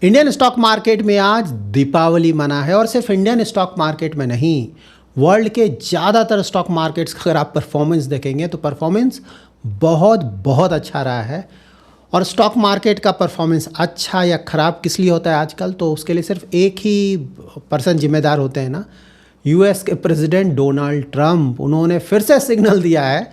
Indian stock market में आज दीपावली मना है और सिर्फ इंडियन स्टॉक मार्केट में नहीं, वर्ल्ड के ज़्यादातर स्टॉक मार्केट्स का अगर आप परफॉर्मेंस देखेंगे तो परफॉर्मेंस बहुत बहुत अच्छा रहा है। और स्टॉक मार्केट का परफॉर्मेंस अच्छा या ख़राब किस लिए होता है आजकल, तो उसके लिए सिर्फ एक ही पर्सन जिम्मेदार होते हैं ना, यूएस के प्रेसिडेंट डोनाल्ड ट्रंप। उन्होंने फिर से सिग्नल दिया है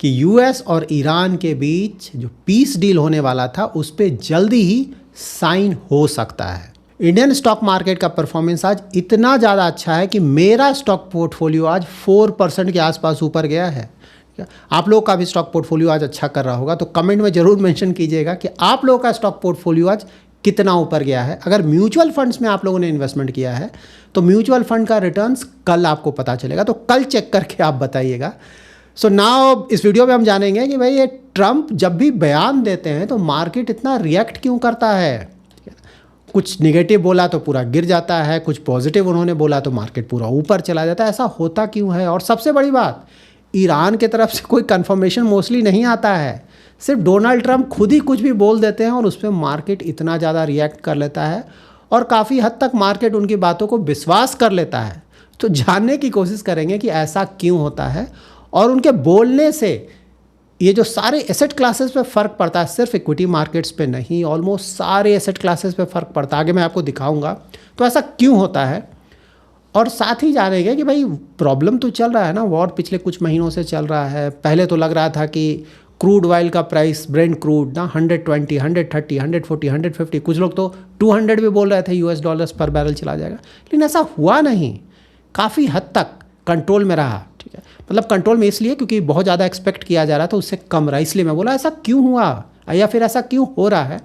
कि यूएस और ईरान के बीच जो पीस डील होने वाला था उस पर जल्दी ही साइन हो सकता है। इंडियन स्टॉक मार्केट का परफॉर्मेंस आज इतना ज़्यादा अच्छा है कि मेरा स्टॉक पोर्टफोलियो आज 4% के आसपास ऊपर गया है। आप लोगों का भी स्टॉक पोर्टफोलियो आज अच्छा कर रहा होगा, तो कमेंट में ज़रूर मेंशन कीजिएगा कि आप लोगों का स्टॉक पोर्टफोलियो आज कितना ऊपर गया है। अगर म्यूचुअल फंड्स में आप लोगों ने इन्वेस्टमेंट किया है तो म्यूचुअल फंड का रिटर्न्स कल आपको पता चलेगा, तो कल चेक करके आप बताइएगा। सो नाउ इस वीडियो में हम जानेंगे कि भाई ये ट्रंप जब भी बयान देते हैं तो मार्केट इतना रिएक्ट क्यों करता है। कुछ नेगेटिव बोला तो पूरा गिर जाता है, कुछ पॉजिटिव उन्होंने बोला तो मार्केट पूरा ऊपर चला जाता है। ऐसा होता क्यों है? और सबसे बड़ी बात, ईरान की तरफ से कोई कंफर्मेशन मोस्टली नहीं आता है, सिर्फ डोनाल्ड ट्रंप खुद ही कुछ भी बोल देते हैं और उस पर मार्केट इतना ज़्यादा रिएक्ट कर लेता है और काफ़ी हद तक मार्केट उनकी बातों को विश्वास कर लेता है। तो जानने की कोशिश करेंगे कि ऐसा क्यों होता है और उनके बोलने से ये जो सारे एसेट क्लासेस पे फ़र्क पड़ता है, सिर्फ इक्विटी मार्केट्स पे नहीं, ऑलमोस्ट सारे एसेट क्लासेस पे फ़र्क पड़ता है। आगे मैं आपको दिखाऊंगा तो ऐसा क्यों होता है। और साथ ही जानेंगे कि भाई प्रॉब्लम तो चल रहा है ना, वॉर पिछले कुछ महीनों से चल रहा है। पहले तो लग रहा था कि क्रूड ऑयल का प्राइस, ब्रेंट क्रूड ना 120, 130, 140, 150, कुछ लोग तो 200 भी बोल रहे थे यूएस डॉलर्स पर बैरल चला जाएगा, लेकिन ऐसा हुआ नहीं। काफ़ी हद तक कंट्रोल में रहा। ठीक है, मतलब कंट्रोल में इसलिए क्योंकि बहुत ज़्यादा एक्सपेक्ट किया जा रहा था, उससे कम रहा। इसलिए मैं बोला ऐसा क्यों हुआ या फिर ऐसा क्यों हो रहा है।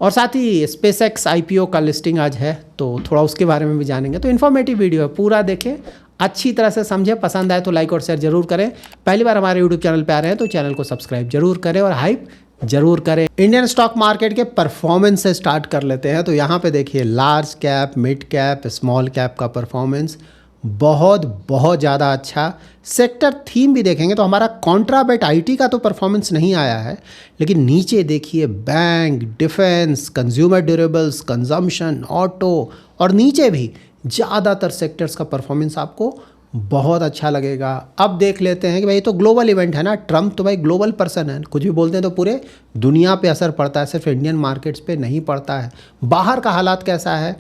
और साथ ही स्पेसएक्स आईपीओ का लिस्टिंग आज है, तो थोड़ा उसके बारे में भी जानेंगे। तो इन्फॉर्मेटिव वीडियो है, पूरा देखें, अच्छी तरह से समझें। पसंद आए तो लाइक और शेयर जरूर करें। पहली बार हमारे यूट्यूब चैनल पे आ रहे हैं तो चैनल को सब्सक्राइब जरूर करें और हाइप जरूर करें। इंडियन स्टॉक मार्केट के परफॉर्मेंस से स्टार्ट कर लेते हैं। तो यहाँ पे देखिए large cap, mid cap, small cap का परफॉर्मेंस बहुत बहुत ज़्यादा अच्छा। सेक्टर थीम भी देखेंगे तो हमारा कॉन्ट्राबेट आईटी का तो परफॉर्मेंस नहीं आया है, लेकिन नीचे देखिए bank, defence, consumer durables, consumption, auto और नीचे भी ज़्यादातर सेक्टर्स का परफॉर्मेंस आपको बहुत अच्छा लगेगा। अब देख लेते हैं कि भाई तो ग्लोबल इवेंट है ना, ट्रंप तो भाई ग्लोबल पर्सन है, कुछ भी बोलते हैं तो पूरे दुनिया पे असर पड़ता है, सिर्फ इंडियन मार्केट्स पे नहीं पड़ता है। बाहर का हालात कैसा है,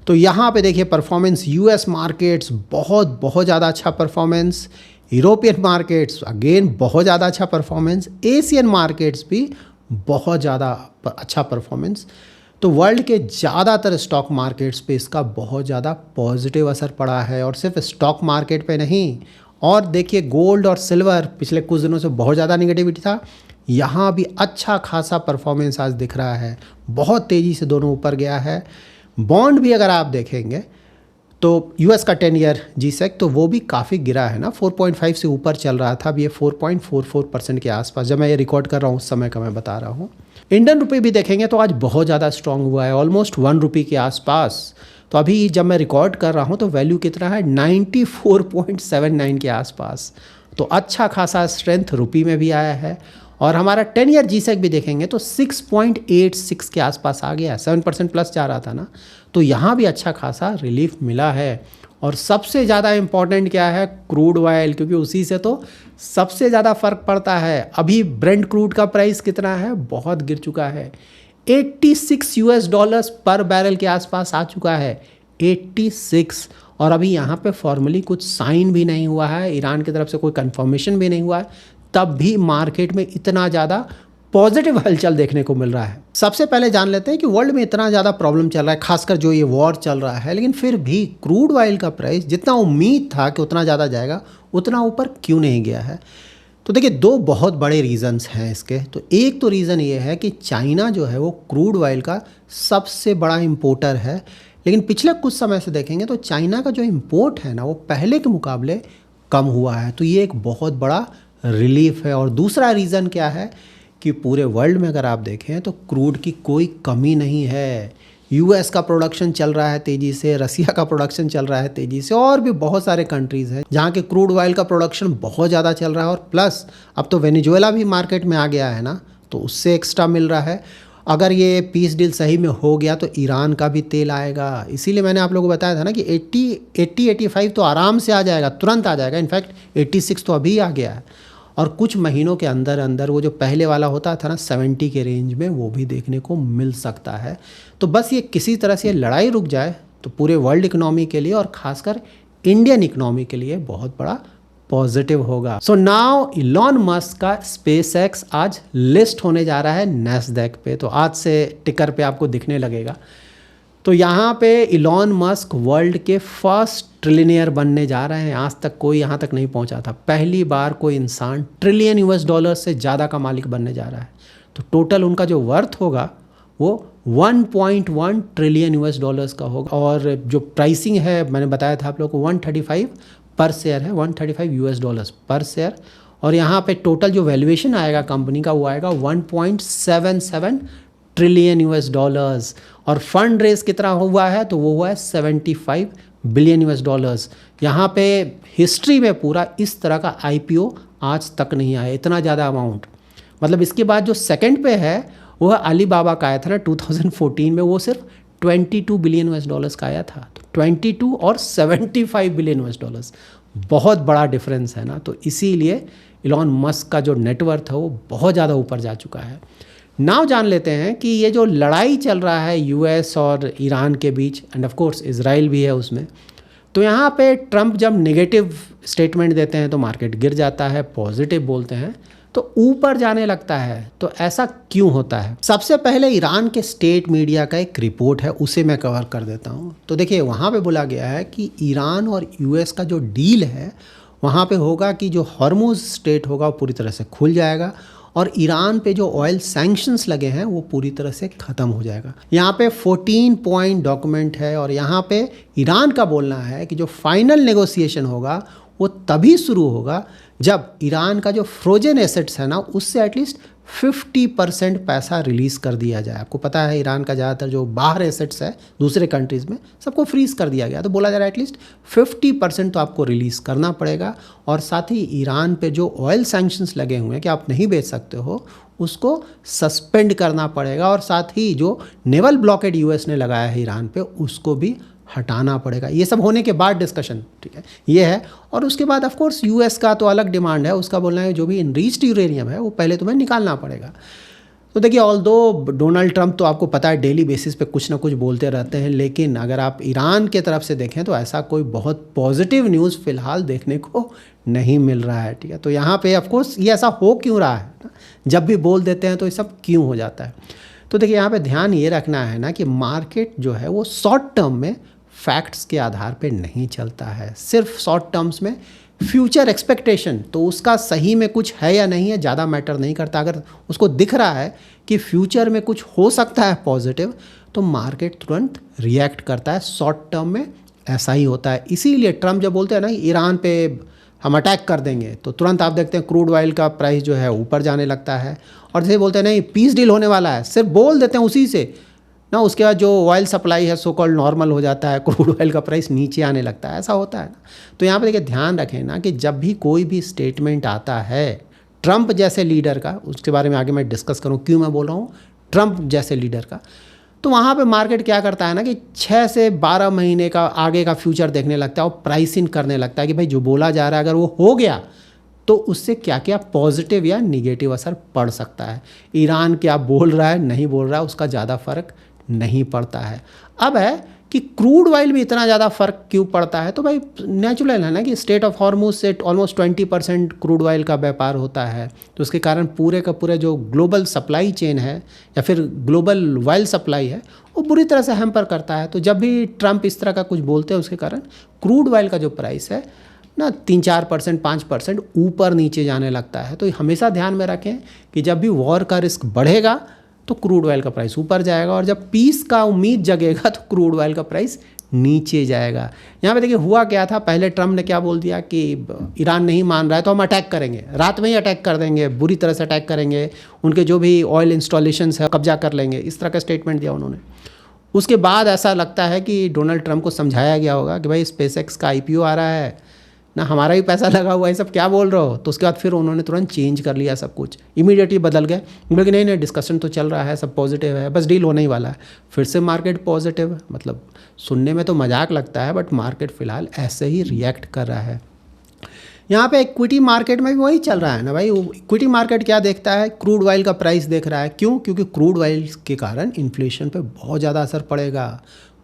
तो यहाँ पे देखिए परफॉर्मेंस, यूएस मार्केट्स बहुत बहुत ज़्यादा अच्छा परफॉर्मेंस, यूरोपियन मार्केट्स अगेन बहुत ज़्यादा अच्छा परफॉर्मेंस, एशियन मार्केट्स भी बहुत ज़्यादा अच्छा परफॉर्मेंस। तो वर्ल्ड के ज़्यादातर स्टॉक मार्केट्स पे इसका बहुत ज़्यादा पॉजिटिव असर पड़ा है। और सिर्फ स्टॉक मार्केट पे नहीं, और देखिए गोल्ड और सिल्वर पिछले कुछ दिनों से बहुत ज़्यादा निगेटिविटी था, यहाँ भी अच्छा खासा परफॉर्मेंस आज दिख रहा है, बहुत तेज़ी से दोनों ऊपर गया है। बॉन्ड भी अगर आप देखेंगे तो यूएस का 10 ईयर जी-सेक तो वो भी काफ़ी गिरा है ना, 4.5 से ऊपर चल रहा था, अब ये 4.44% के आसपास। जब मैं ये रिकॉर्ड कर रहा हूँ उस समय का मैं बता रहा हूँ। इंडियन रुपये भी देखेंगे तो आज बहुत ज़्यादा स्ट्रांग हुआ है, ऑलमोस्ट 1 रुपये के आसपास। तो अभी जब मैं रिकॉर्ड कर रहा हूँ तो वैल्यू कितना है, 94.79 के आसपास। तो अच्छा खासा स्ट्रेंथ रुपये में भी आया है। और हमारा 10 ईयर जी-सेक भी देखेंगे तो 6.86 के आसपास आ गया, 7% प्लस जा रहा था ना, तो यहाँ भी अच्छा खासा रिलीफ मिला है। और सबसे ज़्यादा इम्पॉर्टेंट क्या है, क्रूड ऑयल, क्योंकि उसी से तो सबसे ज़्यादा फ़र्क पड़ता है। अभी ब्रेंट क्रूड का प्राइस कितना है, बहुत गिर चुका है, 86 यूएस डॉलर्स पर बैरल के आसपास आ चुका है, 86। और अभी यहाँ पे फॉर्मली कुछ साइन भी नहीं हुआ है, ईरान की तरफ से कोई कंफर्मेशन भी नहीं हुआ है, तब भी मार्केट में इतना ज़्यादा पॉजिटिव हलचल देखने को मिल रहा है। सबसे पहले जान लेते हैं कि वर्ल्ड में इतना ज़्यादा प्रॉब्लम चल रहा है, खासकर जो ये वॉर चल रहा है, लेकिन फिर भी क्रूड ऑयल का प्राइस जितना उम्मीद था कि उतना ज़्यादा जाएगा, उतना ऊपर क्यों नहीं गया है। तो देखिए दो बहुत बड़े रीज़न्स हैं इसके। तो एक तो रीज़न ये है कि चाइना जो है वो क्रूड ऑयल का सबसे बड़ा इम्पोर्टर है, लेकिन पिछले कुछ समय से देखेंगे तो चाइना का जो इम्पोर्ट है ना वो पहले के मुकाबले कम हुआ है, तो ये एक बहुत बड़ा रिलीफ है। और दूसरा रीज़न क्या है कि पूरे वर्ल्ड में अगर आप देखें तो क्रूड की कोई कमी नहीं है। यूएस का प्रोडक्शन चल रहा है तेज़ी से, रसिया का प्रोडक्शन चल रहा है तेज़ी से, और भी बहुत सारे कंट्रीज़ हैं जहाँ के क्रूड ऑयल का प्रोडक्शन बहुत ज़्यादा चल रहा है। और प्लस अब तो वेनेजुएला भी मार्केट में आ गया है ना, तो उससे एक्स्ट्रा मिल रहा है। अगर ये पीस डील सही में हो गया तो ईरान का भी तेल आएगा। इसीलिए मैंने आप लोगों को बताया था ना कि 85 तो आराम से आ जाएगा, तुरंत आ जाएगा। इनफैक्ट 86 तो अभी आ गया है, और कुछ महीनों के अंदर अंदर वो जो पहले वाला होता था ना 70 के रेंज में, वो भी देखने को मिल सकता है। तो बस ये किसी तरह से लड़ाई रुक जाए तो पूरे वर्ल्ड इकोनॉमी के लिए और ख़ासकर इंडियन इकोनॉमी के लिए बहुत बड़ा पॉजिटिव होगा। सो नाउ इलॉन मस्क का स्पेसएक्स आज लिस्ट होने जा रहा है नैस्डैक पे, तो आज से टिकर पे आपको दिखने लगेगा। तो यहाँ पे इलॉन मस्क वर्ल्ड के फर्स्ट ट्रिलियनियर बनने जा रहे हैं। आज तक कोई यहाँ तक नहीं पहुँचा था, पहली बार कोई इंसान ट्रिलियन US डॉलर से ज़्यादा का मालिक बनने जा रहा है। तो टोटल उनका जो वर्थ होगा वो 1.1 ट्रिलियन US डॉलर्स का होगा, और जो प्राइसिंग है मैंने बताया था आप लोग को 135 पर शेयर है, 135 US डॉलर्स पर शेयर। और यहाँ पे टोटल जो वैल्यूएशन आएगा कंपनी का वो आएगा 1.77 ट्रिलियन US डॉलर्स। और फंड रेज कितना हुआ है तो वो हुआ है 75 बिलियन US डॉलर्स। यहाँ पे हिस्ट्री में पूरा इस तरह का IPO आज तक नहीं आया, इतना ज़्यादा अमाउंट। मतलब इसके बाद जो सेकंड पे है वो अलीबाबा का आया था ना 2014 में, वो सिर्फ 22 बिलियन US डॉलर्स का आया था। तो 22 और 75 बिलियन US डॉलर्स, बहुत बड़ा डिफरेंस है ना। तो इसीलिए इलॉन मस्क का जो नेटवर्थ है वो बहुत ज़्यादा ऊपर जा चुका है। नाउ जान लेते हैं कि ये जो लड़ाई चल रहा है US और ईरान के बीच, एंड ऑफ कोर्स इजराइल भी है उसमें, तो यहाँ पे ट्रंप जब नेगेटिव स्टेटमेंट देते हैं तो मार्केट गिर जाता है, पॉजिटिव बोलते हैं तो ऊपर जाने लगता है। तो ऐसा क्यों होता है? सबसे पहले ईरान के स्टेट मीडिया का एक रिपोर्ट है, उसे मैं कवर कर देता हूँ। तो देखिए वहाँ पे बोला गया है कि ईरान और US का जो डील है वहाँ पे होगा कि जो हॉर्मुज स्टेट होगा वो पूरी तरह से खुल जाएगा, और ईरान पे जो ऑयल सैंक्शंस लगे हैं वो पूरी तरह से ख़त्म हो जाएगा। यहाँ पे 14 पॉइंट डॉक्यूमेंट है, और यहाँ पे ईरान का बोलना है कि जो फाइनल नेगोशिएशन होगा वो तभी शुरू होगा जब ईरान का जो फ्रोजन एसेट्स है ना उससे एटलीस्ट 50% पैसा रिलीज़ कर दिया जाए। आपको पता है ईरान का ज़्यादातर जो बाहर एसेट्स है दूसरे कंट्रीज़ में सबको फ्रीज़ कर दिया गया, तो बोला जा रहा है एटलीस्ट 50% तो आपको रिलीज़ करना पड़ेगा। और साथ ही ईरान पे जो ऑयल सैंक्शंस लगे हुए हैं कि आप नहीं बेच सकते हो, उसको सस्पेंड करना पड़ेगा। और साथ ही जो नेवल ब्लॉकेड US ने लगाया है ईरान पे उसको भी हटाना पड़ेगा। ये सब होने के बाद डिस्कशन, ठीक है, ये है। और उसके बाद ऑफ कोर्स US का तो अलग डिमांड है, उसका बोलना है जो भी इनरीच्ड यूरेनियम है वो पहले तुम्हें निकालना पड़ेगा। तो देखिए ऑल्दो डोनाल्ड ट्रंप तो आपको पता है डेली बेसिस पे कुछ ना कुछ बोलते रहते हैं, लेकिन अगर आप ईरान के तरफ से देखें तो ऐसा कोई बहुत पॉजिटिव न्यूज़ फ़िलहाल देखने को नहीं मिल रहा है, ठीक है। तो यहाँ पे ऑफ कोर्स ये ऐसा हो क्यों रहा है, जब भी बोल देते हैं तो ये सब क्यों हो जाता है। तो देखिए यहाँ पे ध्यान ये रखना है ना कि मार्केट जो है वो शॉर्ट टर्म में फैक्ट्स के आधार पे नहीं चलता है, सिर्फ शॉर्ट टर्म्स में फ्यूचर एक्सपेक्टेशन, तो उसका सही में कुछ है या नहीं है ज़्यादा मैटर नहीं करता। अगर उसको दिख रहा है कि फ्यूचर में कुछ हो सकता है पॉजिटिव, तो मार्केट तुरंत रिएक्ट करता है। शॉर्ट टर्म में ऐसा ही होता है। इसीलिए ट्रम्प जब बोलते हैं ना ईरान पे हम अटैक कर देंगे, तो तुरंत आप देखते हैं क्रूड ऑयल का प्राइस जो है ऊपर जाने लगता है। और जैसे बोलते हैं नहीं पीस डील होने वाला है, सिर्फ बोल देते हैं उसी से ना, उसके बाद जो ऑयल सप्लाई है सो कॉल्ड नॉर्मल हो जाता है, क्रूड ऑयल का प्राइस नीचे आने लगता है, ऐसा होता है ना। तो यहाँ पे देखिए ध्यान रखें ना कि जब भी कोई भी स्टेटमेंट आता है ट्रंप जैसे लीडर का, उसके बारे में आगे मैं डिस्कस करूँ क्यों मैं बोल रहा हूँ ट्रंप जैसे लीडर का, तो वहाँ पे मार्केट क्या करता है ना कि 6 से 12 महीने का आगे का फ्यूचर देखने लगता है और प्राइस इन करने लगता है कि भाई जो बोला जा रहा है अगर वो हो गया तो उससे क्या क्या पॉजिटिव या निगेटिव असर पड़ सकता है। ईरान क्या बोल रहा है नहीं बोल रहा है उसका ज़्यादा फर्क नहीं पड़ता है। अब है कि क्रूड ऑयल में इतना ज़्यादा फ़र्क क्यों पड़ता है, तो भाई नेचुरल है ना कि स्टेट ऑफ हॉर्मुज से ऑलमोस्ट 20% क्रूड ऑयल का व्यापार होता है, तो उसके कारण पूरे का पूरे जो ग्लोबल सप्लाई चेन है या फिर ग्लोबल ऑयल सप्लाई है वो बुरी तरह से हैम्पर करता है। तो जब भी ट्रंप इस तरह का कुछ बोलते हैं उसके कारण क्रूड ऑयल का जो प्राइस है ना 3-4% 5% ऊपर नीचे जाने लगता है। तो हमेशा ध्यान में रखें कि जब भी वॉर का रिस्क बढ़ेगा तो क्रूड ऑयल का प्राइस ऊपर जाएगा, और जब पीस का उम्मीद जगेगा तो क्रूड ऑयल का प्राइस नीचे जाएगा। यहाँ पे देखिए हुआ क्या था, पहले ट्रम्प ने क्या बोल दिया कि ईरान नहीं मान रहा है तो हम अटैक करेंगे, रात में ही अटैक कर देंगे, बुरी तरह से अटैक करेंगे, उनके जो भी ऑयल इंस्टॉलेशंस है कब्जा कर लेंगे, इस तरह का स्टेटमेंट दिया उन्होंने। उसके बाद ऐसा लगता है कि डोनाल्ड ट्रंप को समझाया गया होगा कि भाई स्पेसएक्स का IPO आ रहा है, ना हमारा भी पैसा लगा हुआ है, सब क्या बोल रहे हो। तो उसके बाद फिर उन्होंने तुरंत चेंज कर लिया सब कुछ, इमीडिएटली बदल गए, बोले कि नहीं नहीं डिस्कशन तो चल रहा है, सब पॉजिटिव है, बस डील होने ही वाला है। फिर से मार्केट पॉजिटिव, मतलब सुनने में तो मजाक लगता है बट मार्केट फ़िलहाल ऐसे ही रिएक्ट कर रहा है। यहाँ पे इक्विटी मार्केट में भी वही चल रहा है ना भाई। इक्विटी मार्केट क्या देखता है, क्रूड ऑयल का प्राइस देख रहा है। क्यों? क्योंकि क्रूड ऑयल के कारण इन्फ्लेशन पे बहुत ज़्यादा असर पड़ेगा।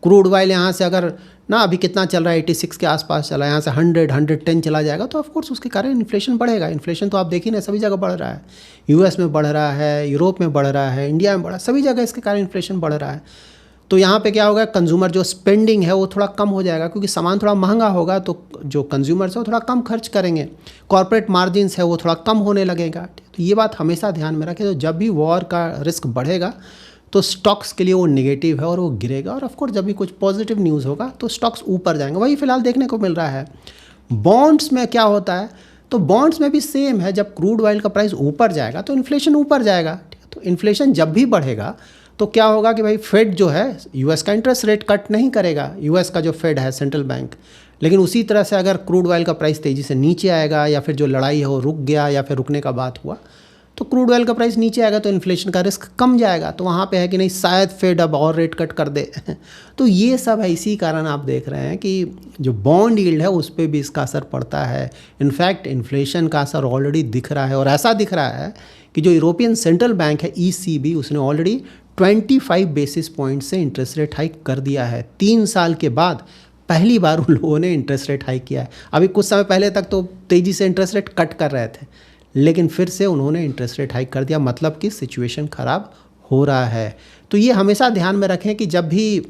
क्रूड ऑयल यहाँ से अगर ना अभी कितना चल रहा है 86 के आसपास चला है, यहाँ से 110 चला जाएगा तो ऑफकोर्स उसके कारण इन्फ्लेशन बढ़ेगा। इन्फ्लेशन तो आप देखिए ना सभी जगह बढ़ रहा है, यूएस में बढ़ रहा है, यूरोप में बढ़ रहा है, इंडिया में बढ़ रहा है, सभी जगह इसके कारण इन्फ्लेशन बढ़ रहा है। तो यहाँ पे क्या होगा, कंज्यूमर जो स्पेंडिंग है वो थोड़ा कम हो जाएगा, क्योंकि सामान थोड़ा महंगा होगा तो जो कंज्यूमर्स है वो थोड़ा कम खर्च करेंगे, कॉर्पोरेट मार्जिन्स है वो थोड़ा कम होने लगेगा। तो ये बात हमेशा ध्यान में रखें। तो जब भी वॉर का रिस्क बढ़ेगा तो स्टॉक्स के लिए वो नेगेटिव है और वो गिरेगा, और ऑफकोर्स जब भी कुछ पॉजिटिव न्यूज़ होगा तो स्टॉक्स ऊपर जाएंगे। वही फिलहाल देखने को मिल रहा है। बॉन्ड्स में क्या होता है, तो बॉन्ड्स में भी सेम है, जब क्रूड ऑयल का प्राइस ऊपर जाएगा तो इन्फ्लेशन ऊपर जाएगा। तो इन्फ्लेशन जब भी बढ़ेगा तो क्या होगा कि भाई फेड जो है यूएस का इंटरेस्ट रेट कट नहीं करेगा, यूएस का जो फेड है सेंट्रल बैंक। लेकिन उसी तरह से अगर क्रूड ऑयल का प्राइस तेज़ी से नीचे आएगा या फिर जो लड़ाई है वो रुक गया या फिर रुकने का बात हुआ तो क्रूड ऑयल का प्राइस नीचे आएगा तो इन्फ्लेशन का रिस्क कम जाएगा। तो वहाँ पे है कि नहीं शायद फेड अब और रेट कट कर दे। तो ये सब है, इसी कारण आप देख रहे हैं कि जो बॉन्ड यील्ड है उस पर भी इसका असर पड़ता है। इनफैक्ट इन्फ्लेशन का असर ऑलरेडी दिख रहा है, और ऐसा दिख रहा है कि जो यूरोपियन सेंट्रल बैंक है ECB, उसने ऑलरेडी 25 बेसिस पॉइंट से इंटरेस्ट रेट हाइक कर दिया है। 3 साल के बाद पहली बार उन लोगों ने इंटरेस्ट रेट हाइक किया है। अभी कुछ समय पहले तक तो तेज़ी से इंटरेस्ट रेट कट कर रहे थे, लेकिन फिर से उन्होंने इंटरेस्ट रेट हाइक कर दिया, मतलब कि सिचुएशन ख़राब हो रहा है। तो ये हमेशा ध्यान में रखें कि जब भी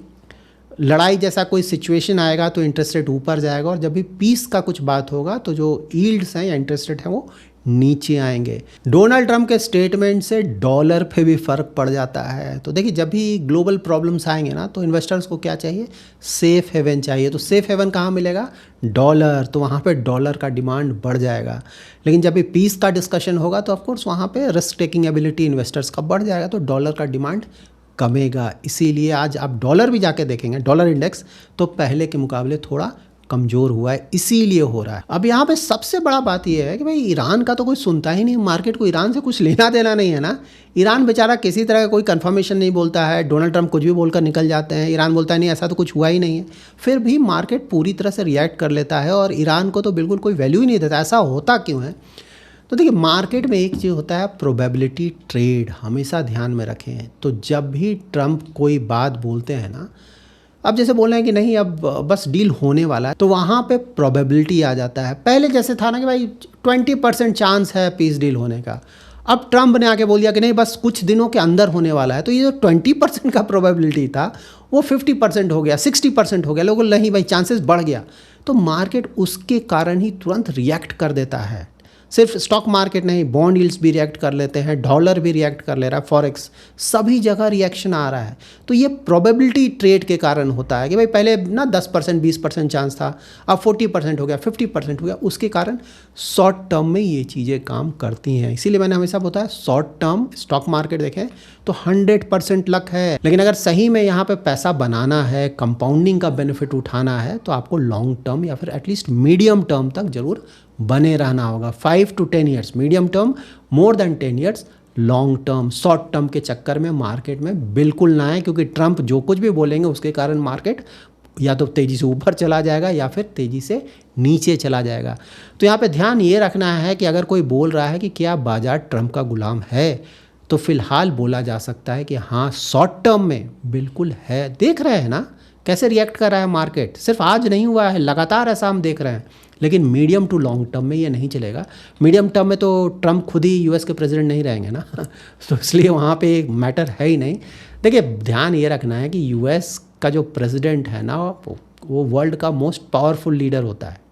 लड़ाई जैसा कोई सिचुएशन आएगा तो इंटरेस्ट रेट ऊपर जाएगा, और जब भी पीस का कुछ बात होगा तो जो यील्ड्स हैं या इंटरेस्ट रेट हैं वो नीचे आएंगे। डोनाल्ड ट्रंप के स्टेटमेंट से डॉलर पे भी फ़र्क पड़ जाता है। तो देखिए जब भी ग्लोबल प्रॉब्लम्स आएंगे ना तो इन्वेस्टर्स को क्या चाहिए, सेफ़ हेवन चाहिए। तो सेफ़ हेवन कहाँ मिलेगा, डॉलर। तो वहाँ पे डॉलर का डिमांड बढ़ जाएगा। लेकिन जब भी पीस का डिस्कशन होगा तो ऑफकोर्स वहाँ पे रिस्क टेकिंग एबिलिटी इन्वेस्टर्स का बढ़ जाएगा, तो डॉलर का डिमांड कमेगा। इसीलिए आज आप डॉलर भी जाके देखेंगे, डॉलर इंडेक्स तो पहले के मुकाबले थोड़ा कमज़ोर हुआ है, इसीलिए हो रहा है। अब यहाँ पे सबसे बड़ा बात यह है कि भाई ईरान का तो कोई सुनता ही नहीं, मार्केट को ईरान से कुछ लेना देना नहीं है ना। ईरान बेचारा किसी तरह का कोई कंफर्मेशन नहीं बोलता है, डोनाल्ड ट्रंप कुछ भी बोलकर निकल जाते हैं, ईरान बोलता है नहीं ऐसा तो कुछ हुआ ही नहीं है, फिर भी मार्केट पूरी तरह से रिएक्ट कर लेता है और ईरान को तो बिल्कुल कोई वैल्यू ही नहीं देता। ऐसा होता क्यों है? तो देखिए मार्केट में एक चीज़ होता है प्रोबेबिलिटी ट्रेड, हमेशा ध्यान में रखें। तो जब भी ट्रंप कोई बात बोलते हैं ना, अब जैसे बोल रहे हैं कि नहीं अब बस डील होने वाला है, तो वहाँ पे प्रोबेबिलिटी आ जाता है। पहले जैसे था ना कि भाई 20% चांस है पीस डील होने का, अब ट्रंप ने आके बोल दिया कि नहीं बस कुछ दिनों के अंदर होने वाला है। तो ये जो 20% का प्रोबेबिलिटी था वो 50% हो गया, 60% हो गया। लोगों को नहीं भाई चांसेस बढ़ गया, तो मार्केट उसके कारण ही तुरंत रिएक्ट कर देता है। सिर्फ स्टॉक मार्केट नहीं, बॉन्ड यील्ड्स भी रिएक्ट कर लेते हैं, डॉलर भी रिएक्ट कर ले रहा है, फॉरेक्स, सभी जगह रिएक्शन आ रहा है। तो ये प्रोबेबिलिटी ट्रेड के कारण होता है कि भाई पहले ना 10% 20% चांस था, अब 40% हो गया, 50% हो गया। उसके कारण शॉर्ट टर्म में ये चीज़ें काम करती हैं। इसीलिए मैंने हमेशा बताया शॉर्ट टर्म स्टॉक मार्केट देखें तो 100% लक है, लेकिन अगर सही में यहाँ पे पैसा बनाना है, कंपाउंडिंग का बेनिफिट उठाना है, तो आपको लॉन्ग टर्म या फिर एटलीस्ट मीडियम टर्म तक जरूर बने रहना होगा। 5 to 10 years medium term, more than 10 years long term. Short term के चक्कर में मार्केट में बिल्कुल ना आए, क्योंकि ट्रंप जो कुछ भी बोलेंगे उसके कारण मार्केट या तो तेज़ी से ऊपर चला जाएगा या फिर तेज़ी से नीचे चला जाएगा। तो यहाँ पे ध्यान ये रखना है कि अगर कोई बोल रहा है कि क्या बाजार ट्रंप का गुलाम है, तो फिलहाल बोला जा सकता है कि हाँ शॉर्ट टर्म में बिल्कुल है। देख रहे हैं ना कैसे रिएक्ट कर रहा है मार्केट, सिर्फ आज नहीं हुआ है, लगातार ऐसा हम देख रहे हैं। लेकिन मीडियम टू लॉन्ग टर्म में ये नहीं चलेगा। मीडियम टर्म में तो ट्रंप खुद ही यूएस के प्रेसिडेंट नहीं रहेंगे ना तो इसलिए वहाँ पे एक मैटर है ही नहीं। देखिए ध्यान ये रखना है कि यूएस का जो प्रेसिडेंट है ना वो वर्ल्ड का मोस्ट पावरफुल लीडर होता है,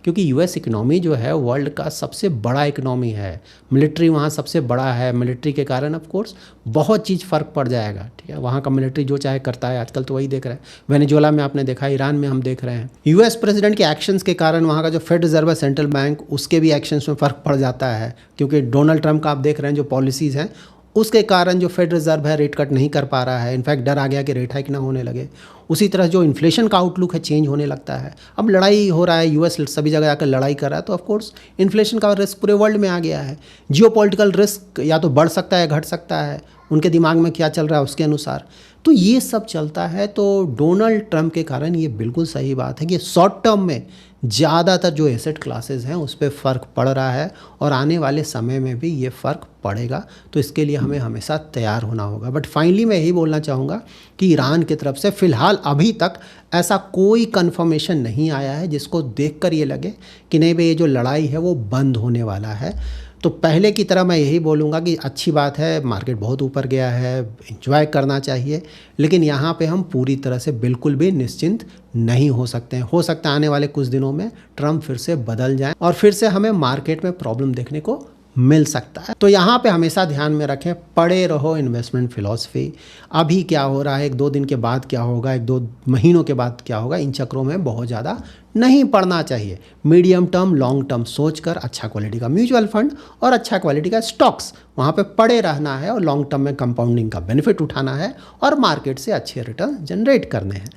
क्योंकि यूएस इकनॉमी जो है वर्ल्ड का सबसे बड़ा इकनॉमी है। मिलिट्री वहाँ सबसे बड़ा है, मिलिट्री के कारण ऑफ कोर्स बहुत चीज़ फ़र्क पड़ जाएगा। ठीक है, वहाँ का मिलिट्री जो चाहे करता है, आजकल तो वही देख रहे हैं। वेनेजुएला में आपने देखा, ईरान में हम देख रहे हैं। यूएस प्रेसिडेंट के एक्शंस के कारण वहाँ का जो फेड रिजर्व है सेंट्रल बैंक, उसके भी एक्शंस में फ़र्क पड़ जाता है, क्योंकि डोनाल्ड ट्रंप का आप देख रहे हैं जो पॉलिसीज़ हैं उसके कारण जो फेड रिज़र्व है रेट कट नहीं कर पा रहा है, इनफैक्ट डर आ गया कि रेट हाइक ना होने लगे। उसी तरह जो इन्फ्लेशन का आउटलुक है चेंज होने लगता है। अब लड़ाई हो रहा है, यूएस सभी जगह जाकर लड़ाई कर रहा है, तो ऑफ कोर्स इन्फ्लेशन का रिस्क पूरे वर्ल्ड में आ गया है। जियोपॉलिटिकल रिस्क या तो बढ़ सकता है, घट सकता है, उनके दिमाग में क्या चल रहा है उसके अनुसार। तो ये सब चलता है। तो डोनाल्ड ट्रंप के कारण ये बिल्कुल सही बात है कि शॉर्ट टर्म में ज़्यादातर जो एसेट क्लासेस हैं उस पर फ़र्क पड़ रहा है और आने वाले समय में भी ये फ़र्क पड़ेगा। तो इसके लिए हमें हमेशा तैयार होना होगा। बट फाइनली मैं यही बोलना चाहूँगा कि ईरान की तरफ से फ़िलहाल अभी तक ऐसा कोई कन्फर्मेशन नहीं आया है जिसको देखकर ये लगे कि नहीं भाई ये जो लड़ाई है वो बंद होने वाला है। तो पहले की तरह मैं यही बोलूँगा कि अच्छी बात है, मार्केट बहुत ऊपर गया है, एंजॉय करना चाहिए, लेकिन यहाँ पे हम पूरी तरह से बिल्कुल भी निश्चिंत नहीं हो सकते हैं। हो सकता है आने वाले कुछ दिनों में ट्रंप फिर से बदल जाए और फिर से हमें मार्केट में प्रॉब्लम देखने को मिल सकता है। तो यहाँ पे हमेशा ध्यान में रखें, पड़े रहो इन्वेस्टमेंट फ़िलॉसफी। अभी क्या हो रहा है, 1-2 दिन के बाद क्या होगा, 1-2 महीनों के बाद क्या होगा, इन चक्रों में बहुत ज़्यादा नहीं पड़ना चाहिए। मीडियम टर्म, लॉन्ग टर्म सोचकर अच्छा क्वालिटी का म्यूचुअल फंड और अच्छा क्वालिटी का स्टॉक्स वहाँ पे पड़े रहना है और लॉन्ग टर्म में कंपाउंडिंग का बेनिफिट उठाना है और मार्केट से अच्छे रिटर्न जनरेट करने हैं।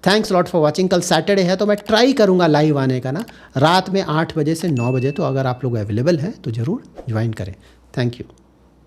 Thanks lot for watching. कल सैटरडे है तो मैं ट्राई करूँगा लाइव आने का ना, रात में 8 बजे से 9 बजे। तो अगर आप लोग अवेलेबल हैं तो ज़रूर ज्वाइन करें। Thank you.